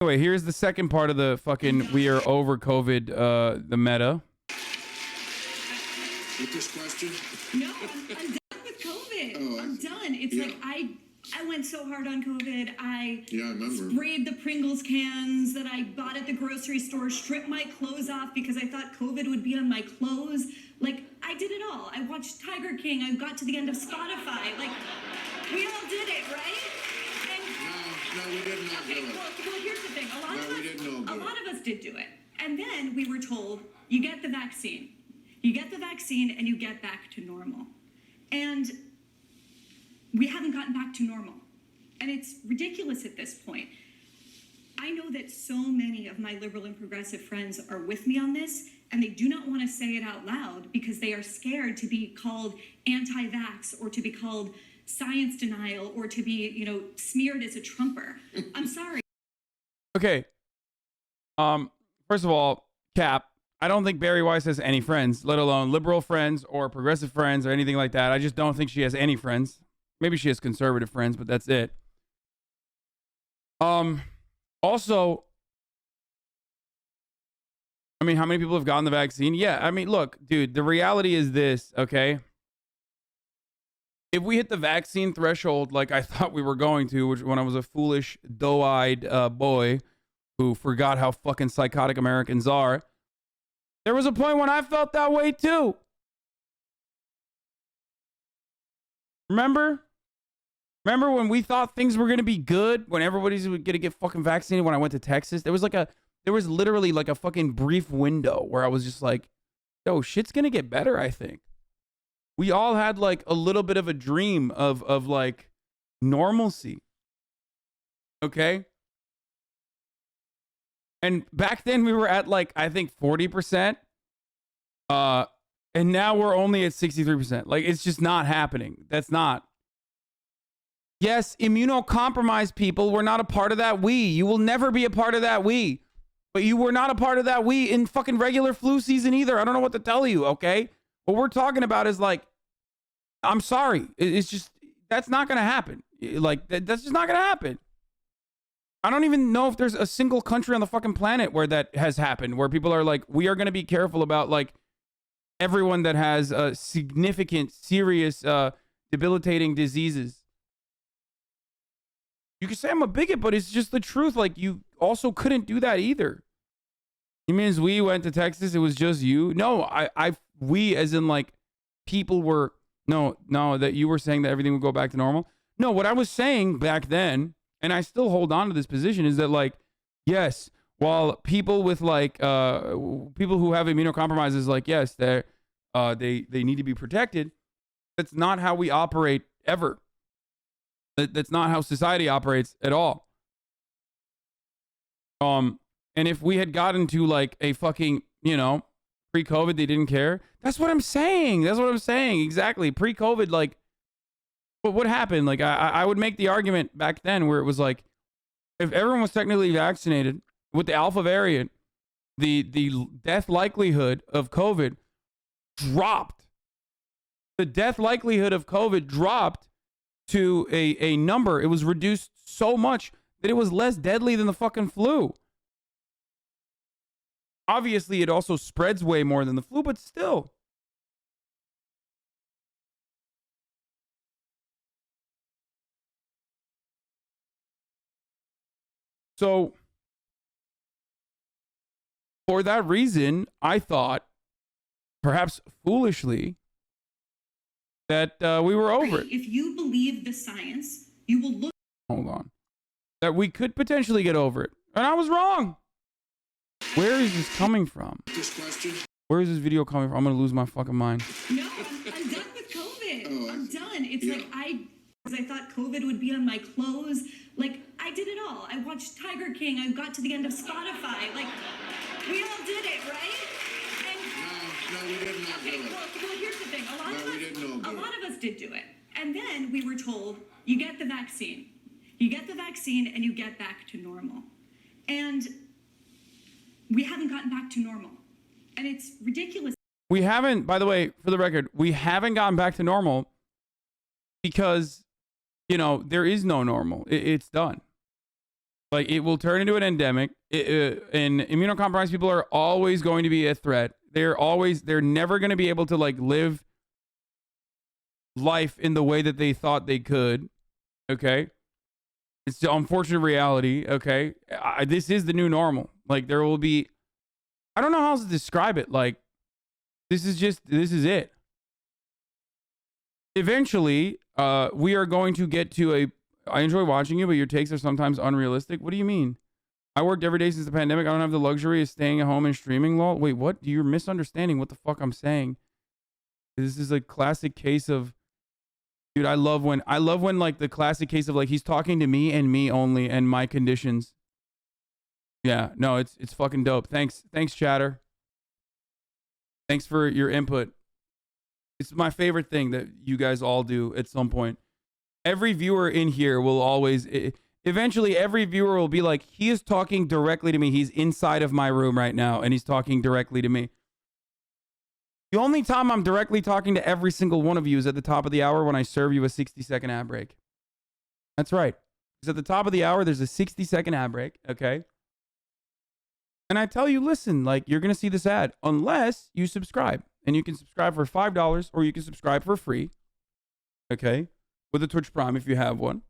Anyway, here's the second part of the fucking we are over COVID, the meta. With this question? No, I'm done with COVID. Oh, I'm done. It's like I went so hard on COVID. I remember. Sprayed the Pringles cans that I bought at the grocery store, stripped my clothes off because I thought COVID would be on my clothes. Like, I did it all. I watched Tiger King. I got to the end of Spotify. Like, we all did it, right? No, we did not do it. Well, here's the thing. A lot of us did do it. And then we were told, you get the vaccine. You get the vaccine and you get back to normal. And we haven't gotten back to normal. And it's ridiculous at this point. I know that so many of my liberal and progressive friends are with me on this, and they do not want to say it out loud because they are scared to be called anti-vax or to be called science denial or to be, you know, smeared as a Trumper. I'm sorry. Okay. First of all, Cap, I don't think Barry Weiss has any friends, let alone liberal friends or progressive friends or anything like that. I just don't think she has any friends. Maybe she has conservative friends, but that's it. Also, I mean, how many people have gotten the vaccine? Yeah, I mean, look, dude, the reality is this, okay? If we hit the vaccine threshold like I thought we were going to, which when I was a foolish, doe-eyed boy who forgot how fucking psychotic Americans are, there was a point when I felt that way too. Remember? Remember when we thought things were going to be good? When everybody's going to get fucking vaccinated when I went to Texas? There was literally like a fucking brief window where I was just like, yo, shit's going to get better, I think. We all had like a little bit of a dream of like normalcy. Okay? And back then we were at like, I think 40%. And now we're only at 63%. Like, it's just not happening. That's not. Yes, immunocompromised people were not a part of that we. You will never be a part of that we. But you were not a part of that we in fucking regular flu season either. I don't know what to tell you, okay? What we're talking about is like, I'm sorry. It's just, that's not going to happen. Like, that's just not going to happen. I don't even know if there's a single country on the fucking planet where that has happened, where people are like, we are going to be careful about like everyone that has significant, serious, debilitating diseases. You can say I'm a bigot, but it's just the truth. Like, you also couldn't do that either. It means we went to Texas. It was just you. No, we as in like people were, no, that you were saying that everything would go back to normal. No, what I was saying back then, and I still hold on to this position, is that like, yes, while people with like, people who have immunocompromises, like, yes, they need to be protected. That's not how we operate ever. That's not how society operates at all. And if we had gotten to like a fucking, you know, pre-COVID, they didn't care. That's what I'm saying. That's what I'm saying. Exactly. Pre-COVID, like, but what happened? Like, I would make the argument back then where it was like, if everyone was technically vaccinated with the alpha variant, the death likelihood of COVID dropped. The death likelihood of COVID dropped to a number. It was reduced so much that it was less deadly than the fucking flu. Obviously, it also spreads way more than the flu, but still. So, for that reason, I thought, perhaps foolishly, that we were over it. If you believe the science, you will look. Hold on. That we could potentially get over it. And I was wrong. Where is this coming from? This question? Where is this video coming from? I'm going to lose my fucking mind. No, I'm done with COVID. I'm done. It's like I thought COVID would be on my clothes. Like, I did it all. I watched Tiger King. I got to the end of Spotify. Like, we all did it, right? No, we did not do it. Well, here's the thing. A lot of us did do it. And then we were told, you get the vaccine. You get the vaccine and you get back to normal. And we haven't gotten back to normal. And it's ridiculous. We haven't, by the way, for the record, we haven't gotten back to normal because, you know, there is no normal. It's done. Like, it will turn into an endemic. And immunocompromised people are always going to be a threat. They're never going to be able to, like, live life in the way that they thought they could. Okay? It's the unfortunate reality. Okay? This is the new normal. Like, there will be, I don't know how else to describe it. Like, this is it. Eventually, we are going to get to a, I enjoy watching you, but your takes are sometimes unrealistic. What do you mean? I worked every day since the pandemic. I don't have the luxury of staying at home and streaming. Lol. Wait, what? You're misunderstanding what the fuck I'm saying. This is a classic case of, dude, I love when like the classic case of like he's talking to me and me only and my conditions. Yeah, no, it's fucking dope. Thanks, chatter. Thanks for your input. It's my favorite thing that you guys all do at some point. Every viewer in here will always, eventually every viewer will be like, he is talking directly to me. He's inside of my room right now and he's talking directly to me. The only time I'm directly talking to every single one of you is at the top of the hour when I serve you a 60-second ad break. That's right. Because at the top of the hour, there's a 60-second ad break, okay? And I tell you, listen, like, you're going to see this ad unless you subscribe. And you can subscribe for $5 or you can subscribe for free, okay? With a Twitch Prime if you have one.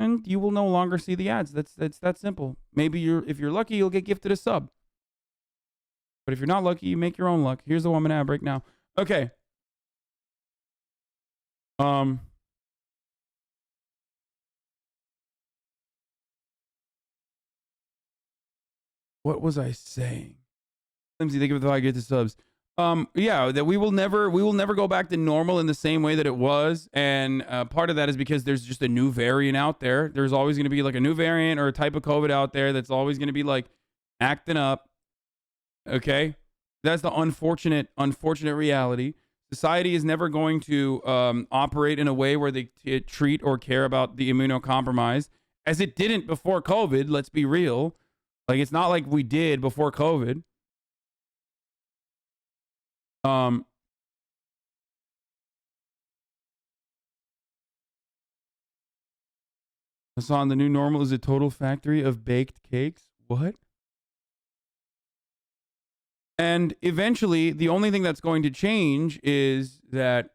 And you will no longer see the ads. That's that simple. Maybe if you're lucky, you'll get gifted a sub. But if you're not lucky, you make your own luck. Here's the 1 minute ad break now. Okay. What was I saying? Flimsy, think of it if I get the subs. Yeah, that we will never go back to normal in the same way that it was. And part of that is because there's just a new variant out there. There's always going to be like a new variant or a type of COVID out there that's always going to be like acting up. Okay? That's the unfortunate reality. Society is never going to operate in a way where they treat or care about the immunocompromised, as it didn't before COVID. Let's be real. Like, it's not like we did before COVID. Hassan, the new normal is a total factory of baked cakes. What? And eventually, the only thing that's going to change is that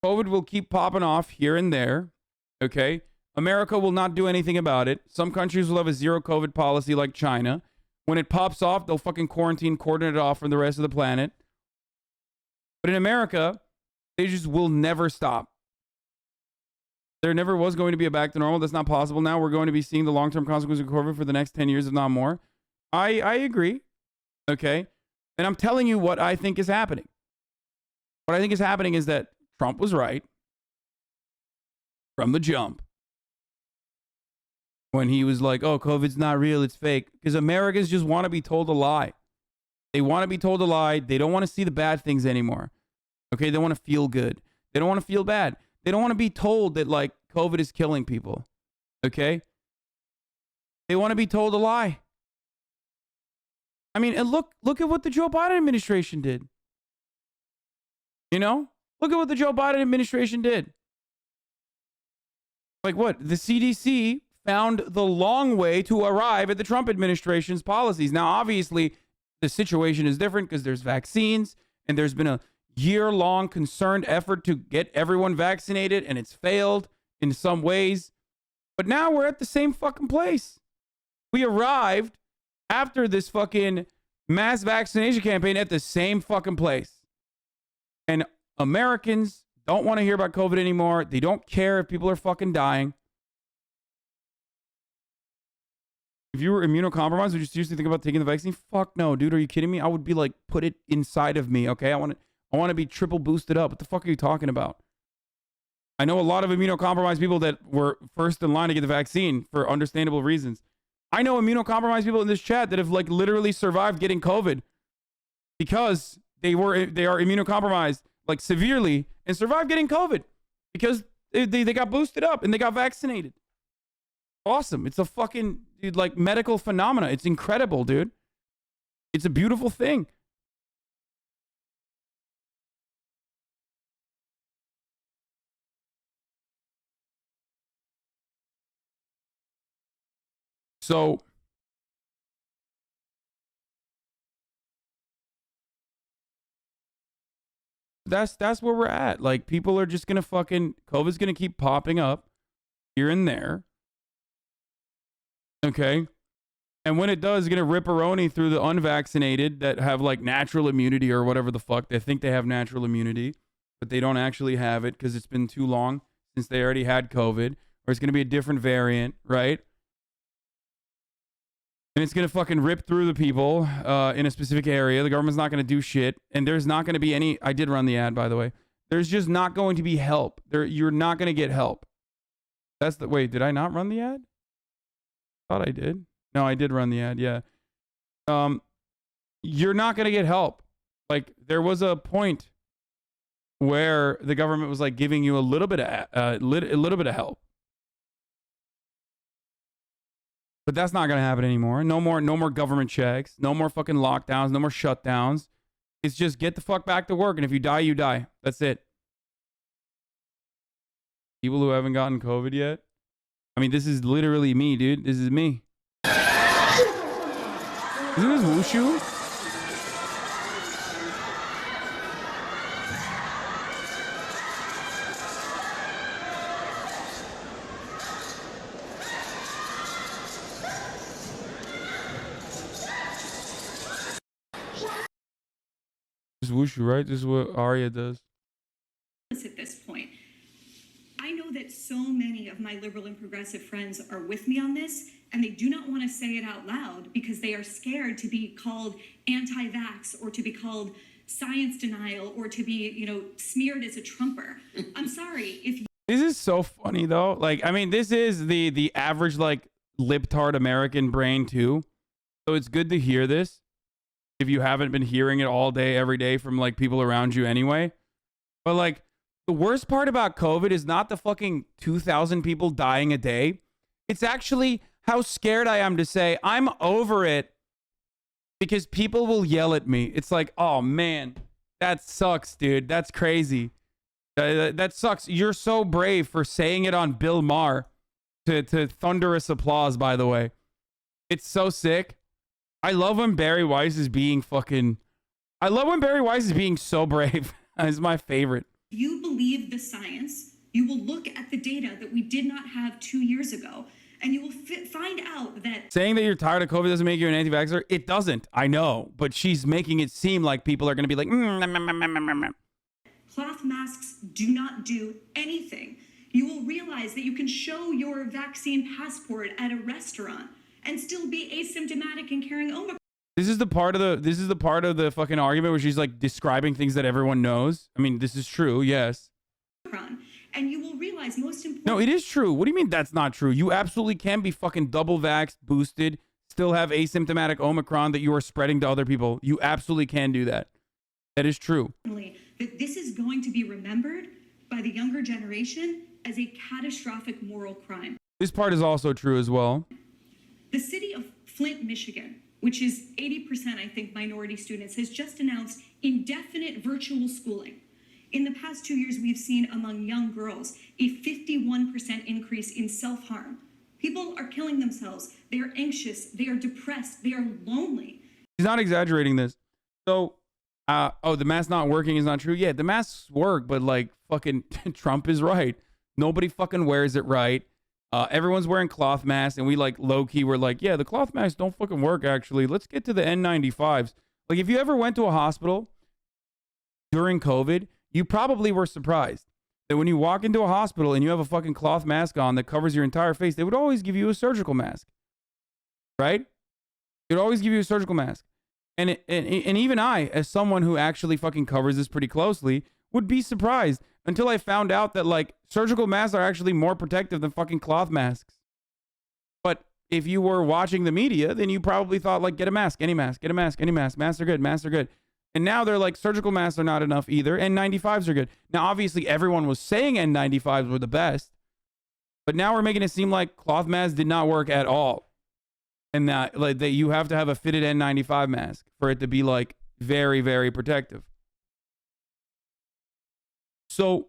COVID will keep popping off here and there. Okay? America will not do anything about it. Some countries will have a zero COVID policy like China. When it pops off, they'll fucking cordon it off from the rest of the planet. But in America, they just will never stop. There never was going to be a back to normal. That's not possible now. We're going to be seeing the long-term consequences of COVID for the next 10 years, if not more. I agree. Okay? And I'm telling you what I think is happening. What I think is happening is that Trump was right from the jump when he was like, oh, COVID's not real, it's fake. Because Americans just want to be told a lie. They want to be told a lie. They don't want to see the bad things anymore. Okay? They want to feel good. They don't want to feel bad. They don't want to be told that, like, COVID is killing people. Okay? They want to be told a lie. I mean, and look at what the Joe Biden administration did. You know? Look at what the Joe Biden administration did. Like what? The CDC found the long way to arrive at the Trump administration's policies. Now, obviously, the situation is different because there's vaccines and there's been a year-long concerted effort to get everyone vaccinated, and it's failed in some ways. But now we're at the same fucking place. We arrived after this fucking mass vaccination campaign at the same fucking place. And Americans don't want to hear about COVID anymore. They don't care if people are fucking dying. If you were immunocompromised, would you seriously think about taking the vaccine? Fuck no, dude. Are you kidding me? I would be like, put it inside of me, okay? I want to be triple boosted up. What the fuck are you talking about? I know a lot of immunocompromised people that were first in line to get the vaccine for understandable reasons. I know immunocompromised people in this chat that have like literally survived getting COVID because they are immunocompromised like severely and survived getting COVID because they got boosted up and they got vaccinated. Awesome. It's a fucking dude, like medical phenomena. It's incredible, dude. It's a beautiful thing. So that's where we're at. Like, people are just gonna fucking, COVID's gonna keep popping up here and there. Okay. And when it does, it's gonna rip-a-roni through the unvaccinated that have like natural immunity or whatever the fuck. They think they have natural immunity, but they don't actually have it because it's been too long since they already had COVID, or it's gonna be a different variant, right? And it's gonna fucking rip through the people in a specific area. The government's not gonna do shit, and there's not gonna be any. I did run the ad, by the way. There's just not going to be help. You're not gonna get help. That's the wait. Did I not run the ad? Thought I did. No, I did run the ad. Yeah. You're not gonna get help. Like, there was a point where the government was like giving you a little bit of help. But that's not going to happen anymore. No more government checks. No more fucking lockdowns. No more shutdowns. It's just get the fuck back to work. And if you die, you die. That's it. People who haven't gotten COVID yet. I mean, this is literally me, dude. This is me. Isn't this wushu? This is wushu, right? This is what Arya does. At this point, I know that so many of my liberal and progressive friends are with me on this, and they do not want to say it out loud because they are scared to be called anti-vax or to be called science denial or to be, smeared as a Trumper. I'm sorry if This is so funny though. Like, I mean, this is the average like libtard American brain too. So it's good to hear this if you haven't been hearing it all day, every day from like people around you anyway. But like, the worst part about COVID is not the fucking 2,000 people dying a day. It's actually how scared I am to say I'm over it because people will yell at me. It's like, oh man, that sucks, dude. That's crazy. That sucks. You're so brave for saying it on Bill Maher to thunderous applause, by the way. It's so sick. I love when Barry Weiss is being so brave. It's my favorite. If you believe the science, you will look at the data that we did not have 2 years ago, and you will find out that saying that you're tired of COVID doesn't make you an anti-vaxxer. It doesn't. I know, but she's making it seem like people are going to be like, cloth masks do not do anything. You will realize that you can show your vaccine passport at a restaurant and still be asymptomatic and carrying Omicron. This is the part of the fucking argument where she's like describing things that everyone knows. I mean, this is true, yes. And you will realize most important. No, it is true. What do you mean that's not true? You absolutely can be fucking double vaxxed, boosted, still have asymptomatic Omicron that you are spreading to other people. You absolutely can do that. That is true. That this is going to be remembered by the younger generation as a catastrophic moral crime. This part is also true as well. The city of Flint, Michigan, which is 80%, I think, minority students, has just announced indefinite virtual schooling. In the past 2 years, we've seen among young girls a 51% increase in self-harm. People are killing themselves. They are anxious. They are depressed. They are lonely. He's not exaggerating this. So, the mask not working is not true. Yeah, the masks work, but like fucking Trump is right. Nobody fucking wears it right. Everyone's wearing cloth masks, and we like low-key we're like, yeah, the cloth masks don't fucking work actually. Let's get to the N95s. Like, if you ever went to a hospital during COVID, you probably were surprised that when you walk into a hospital and you have a fucking cloth mask on that covers your entire face, they would always give you a surgical mask, right? They'd always give you a surgical mask. And even I, as someone who actually fucking covers this pretty closely, would be surprised until I found out that like surgical masks are actually more protective than fucking cloth masks. But if you were watching the media, then you probably thought like, get a mask, any mask, get a mask, any mask. Masks are good, masks are good. And now they're like, surgical masks are not enough either. N95s are good. Now, obviously, everyone was saying N95s were the best. But now we're making it seem like cloth masks did not work at all. And that like that you have to have a fitted N95 mask for it to be like very, very protective. So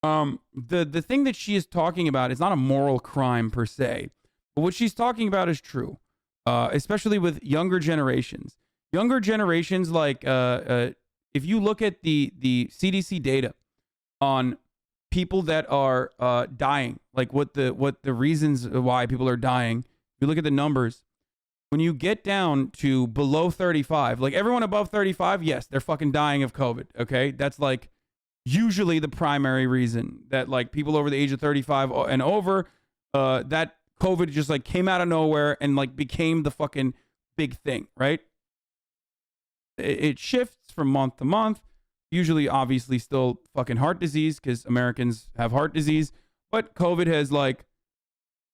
The thing that she is talking about is not a moral crime per se, but what she's talking about is true, especially with younger generations. Younger generations, like if you look at the CDC data on people that are dying, like what the reasons why people are dying. If you look at the numbers, when you get down to below 35, like everyone above 35, yes, they're fucking dying of COVID. Okay, that's like usually the primary reason that like people over the age of 35 and over, that COVID just like came out of nowhere and like became the fucking big thing, right? It shifts from month to month. Usually, obviously, still fucking heart disease because Americans have heart disease. But COVID has like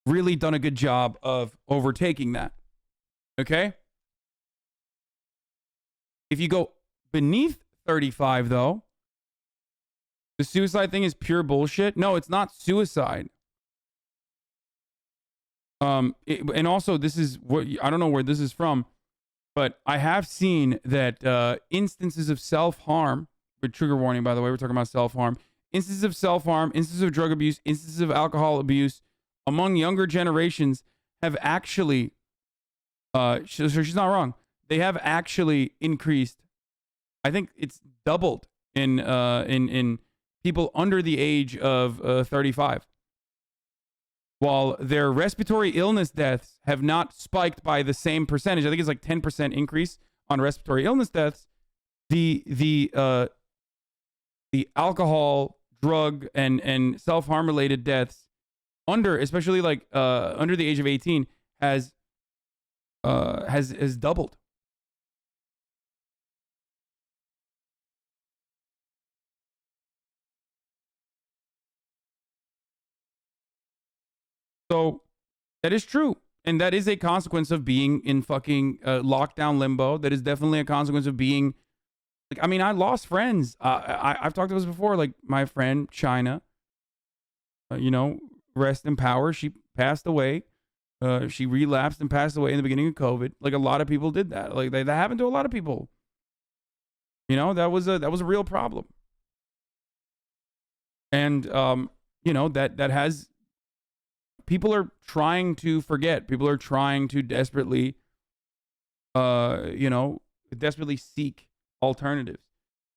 really done a good job of overtaking that. Okay? If you go beneath 35, though, the suicide thing is pure bullshit. No, it's not suicide. And also, this is what I don't know where this is from, but I have seen that instances of self-harm, with trigger warning, by the way, we're talking about self-harm, instances of self-harm, instances of drug abuse, instances of alcohol abuse among younger generations have actually, so she's not wrong, they have actually increased. I think it's doubled in people under the age of 35. While their respiratory illness deaths have not spiked by the same percentage, I think it's like 10% increase on respiratory illness deaths. The alcohol, drug, and self-harm related deaths especially like under the age of 18 has doubled. So that is true. And that is a consequence of being in fucking lockdown limbo. That is definitely a consequence of being like, I mean, I lost friends. I've talked about this before. Like my friend China, rest in power. She passed away. She relapsed and passed away in the beginning of COVID. Like a lot of people did that. Like that happened to a lot of people. That was a real problem. And that has. People are trying to forget. People are trying to desperately, desperately seek alternatives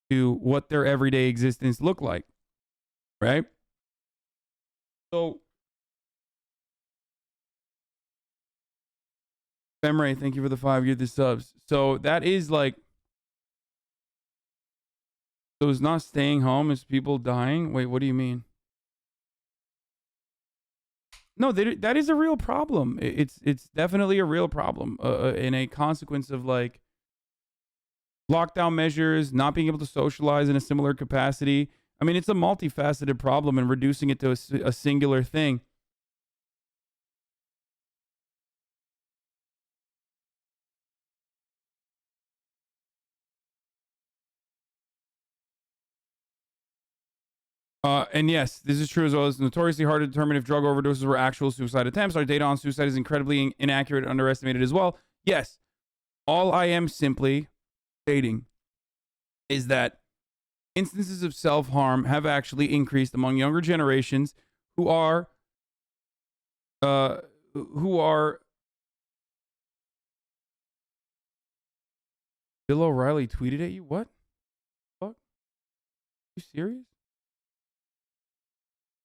to what their everyday existence look like, right? So, Femray, thank you for the 5-year subs. So that is like, so it's not staying home, it's people dying. Wait, what do you mean? No, that is a real problem. It's definitely a real problem, and a consequence of like lockdown measures, not being able to socialize in a similar capacity. I mean, it's a multifaceted problem, and reducing it to a singular thing. And yes, this is true as well. It's notoriously hard to determine if drug overdoses were actual suicide attempts. Our data on suicide is incredibly inaccurate and underestimated as well. Yes, all I am simply stating is that instances of self-harm have actually increased among younger generations who are Bill O'Reilly tweeted at you? What? Fuck? You serious?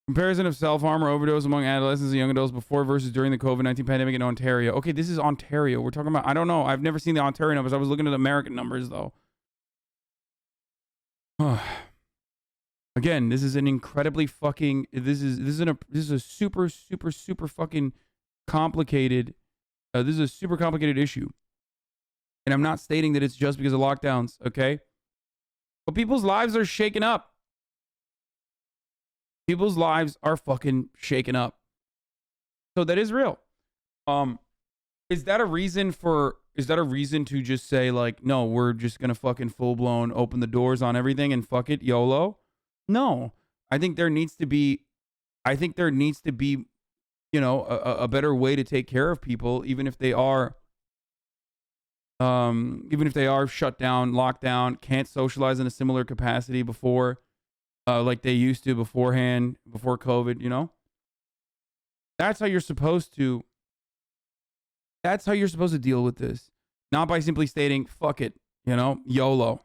Comparison of self-harm or overdose among adolescents and young adults before versus during the COVID-19 pandemic in Ontario. Okay, this is Ontario. We're talking about, I don't know. I've never seen the Ontario numbers. I was looking at American numbers, though. Again, this is an incredibly fucking, this is a super, super, super fucking complicated, this is a super complicated issue. And I'm not stating that it's just because of lockdowns, okay? But people's lives are shaken up. People's lives are fucking shaken up. So that is real. Is that a reason to just say like, no, we're just going to fucking full blown open the doors on everything and fuck it, YOLO? No. I think there needs to be, a better way to take care of people, even if they are shut down, locked down, can't socialize in a similar capacity before. like they used to beforehand, before COVID, you know? That's how you're supposed to deal with this. Not by simply stating, fuck it, you know, YOLO.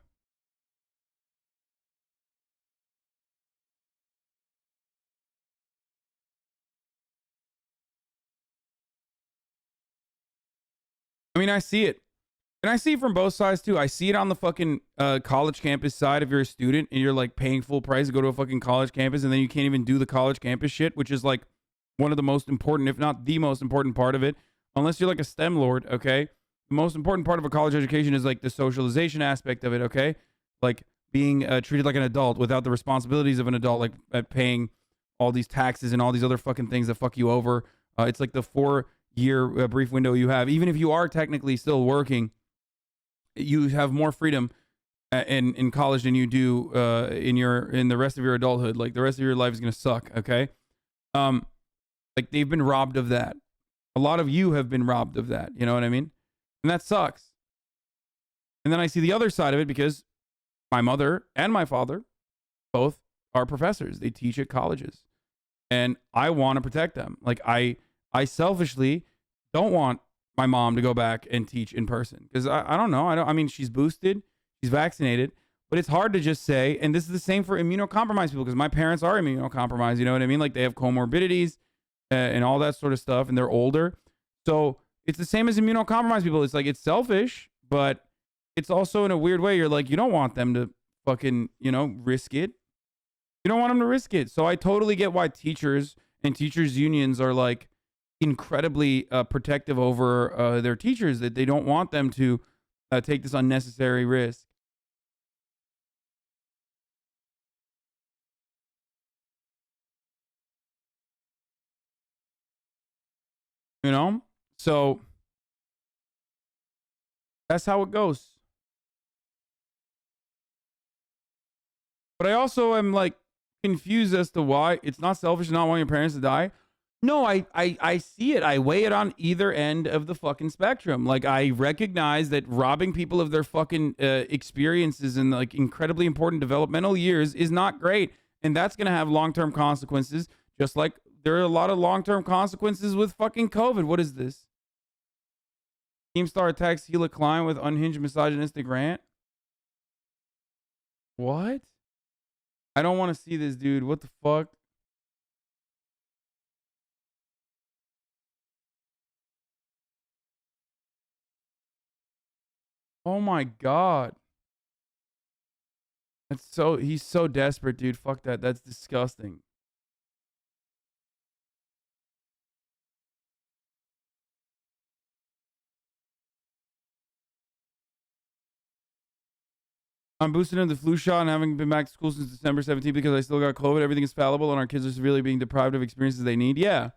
I mean, I see it. And I see it from both sides too. I see it on the fucking college campus side. If you're a student and you're like paying full price to go to a fucking college campus, and then you can't even do the college campus shit, which is like one of the most important, if not the most important part of it, unless you're like a STEM lord, okay? The most important part of a college education is like the socialization aspect of it, okay? Like being treated like an adult without the responsibilities of an adult, like paying all these taxes and all these other fucking things that fuck you over. It's like the 4-year brief window you have. Even if you are technically still working, you have more freedom in college than you do in the rest of your adulthood. Like the rest of your life is gonna suck. Okay, like they've been robbed of that. A lot of you have been robbed of that. You know what I mean? And that sucks. And then I see the other side of it because my mother and my father both are professors. They teach at colleges, and I want to protect them. Like I selfishly don't want my mom to go back and teach in person because I don't know. I mean, she's boosted, she's vaccinated, but it's hard to just say. And this is the same for immunocompromised people because my parents are immunocompromised. You know what I mean? Like they have comorbidities and all that sort of stuff, and they're older. So it's the same as immunocompromised people. It's like it's selfish, but it's also in a weird way. You're like, you don't want them to fucking, risk it. You don't want them to risk it. So I totally get why teachers and teachers unions are like incredibly protective over their teachers, that they don't want them to take this unnecessary risk. You know? So that's how it goes. But I also am like confused as to why it's not selfish to not want your parents to die. No, I see it. I weigh it on either end of the fucking spectrum. Like I recognize that robbing people of their fucking experiences and like incredibly important developmental years is not great, and that's gonna have long-term consequences. Just like there are a lot of long-term consequences with fucking COVID. What is this? Keemstar attacks Hila Klein with unhinged misogynistic rant. What? I don't want to see this, dude. What the fuck? Oh my god. He's so desperate, dude. Fuck that. That's disgusting. I'm boosted in the flu shot and having been back to school since December 17th because I still got COVID. Everything is fallible and our kids are severely being deprived of experiences they need. Yeah.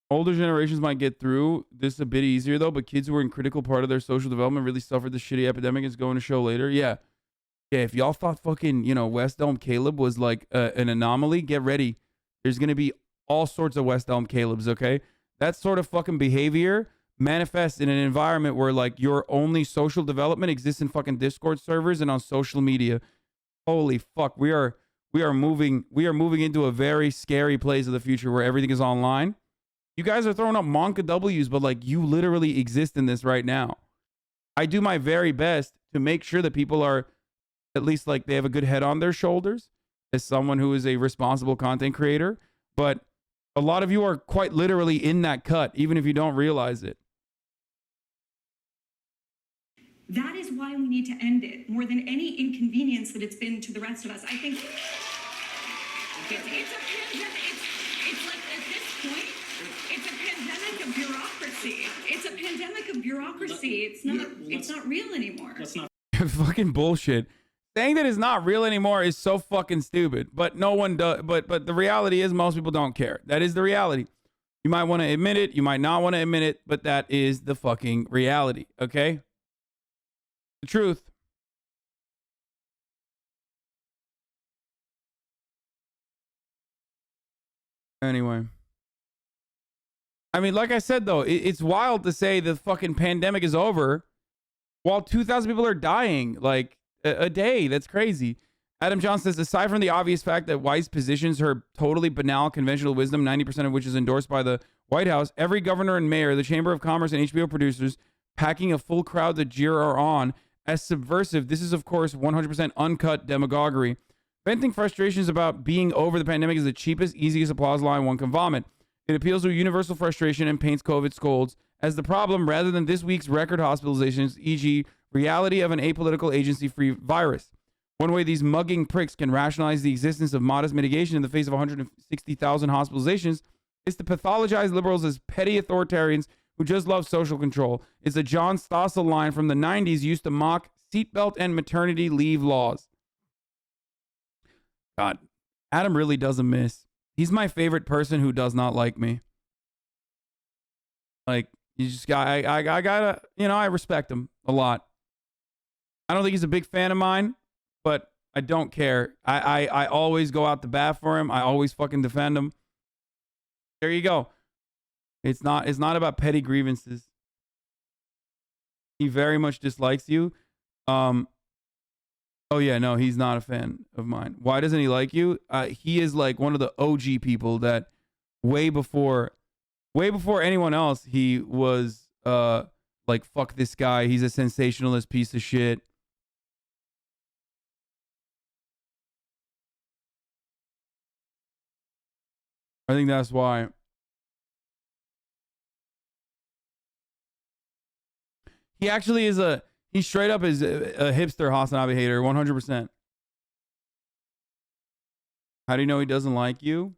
Older generations might get through this a bit easier though, but kids who are in critical part of their social development really suffered the shitty epidemic it's going to show later. Yeah. Yeah, if y'all thought fucking, West Elm Caleb was like an anomaly, get ready. There's going to be all sorts of West Elm Calebs, okay? That sort of fucking behavior manifests in an environment where like your only social development exists in fucking Discord servers and on social media. Holy fuck, we are moving into a very scary place of the future where everything is online. You guys are throwing up Monka W's, but like you literally exist in this right now. I do my very best to make sure that people are at least like they have a good head on their shoulders as someone who is a responsible content creator. But a lot of you are quite literally in that cut, even if you don't realize it. That is why we need to end it more than any inconvenience that it's been to the rest of us. I think it's like at this point, it's a pandemic of bureaucracy. It's a pandemic of bureaucracy. It's not real anymore. That's not fucking bullshit. Saying that it's not real anymore is so fucking stupid, but no one does. But the reality is most people don't care. That is the reality. You might want to admit it. You might not want to admit it, but that is the fucking reality. Okay? The truth. Anyway. I mean, like I said, though, it's wild to say the fucking pandemic is over while 2,000 people are dying like a day. That's crazy. Adam John says, aside from the obvious fact that Weiss positions her totally banal conventional wisdom, 90% of which is endorsed by the White House, every governor and mayor, the Chamber of Commerce, and HBO producers packing a full crowd to jeer her on as subversive. This is, of course, 100% uncut demagoguery. Venting frustrations about being over the pandemic is the cheapest, easiest applause line one can vomit. It appeals to a universal frustration and paints COVID scolds as the problem rather than this week's record hospitalizations, e.g., reality of an apolitical agency-free virus. One way these mugging pricks can rationalize the existence of modest mitigation in the face of 160,000 hospitalizations is to pathologize liberals as petty authoritarians who just love social control. It's a John Stossel line from the 90s used to mock seatbelt and maternity leave laws. God, Adam really doesn't miss. He's my favorite person who does not like me. Like, you just got, I gotta, you know, I respect him a lot. I don't think he's a big fan of mine, but I don't care. I always go out the bat for him. I always fucking defend him. There you go. It's not about petty grievances. He very much dislikes you. Oh yeah, no, he's not a fan of mine. Why doesn't he like you? He is like one of the OG people that way before anyone else, he was like, fuck this guy. He's a sensationalist piece of shit. I think that's why. He actually is he straight up is a hipster HasanAbi hater, 100%. How do you know he doesn't like you?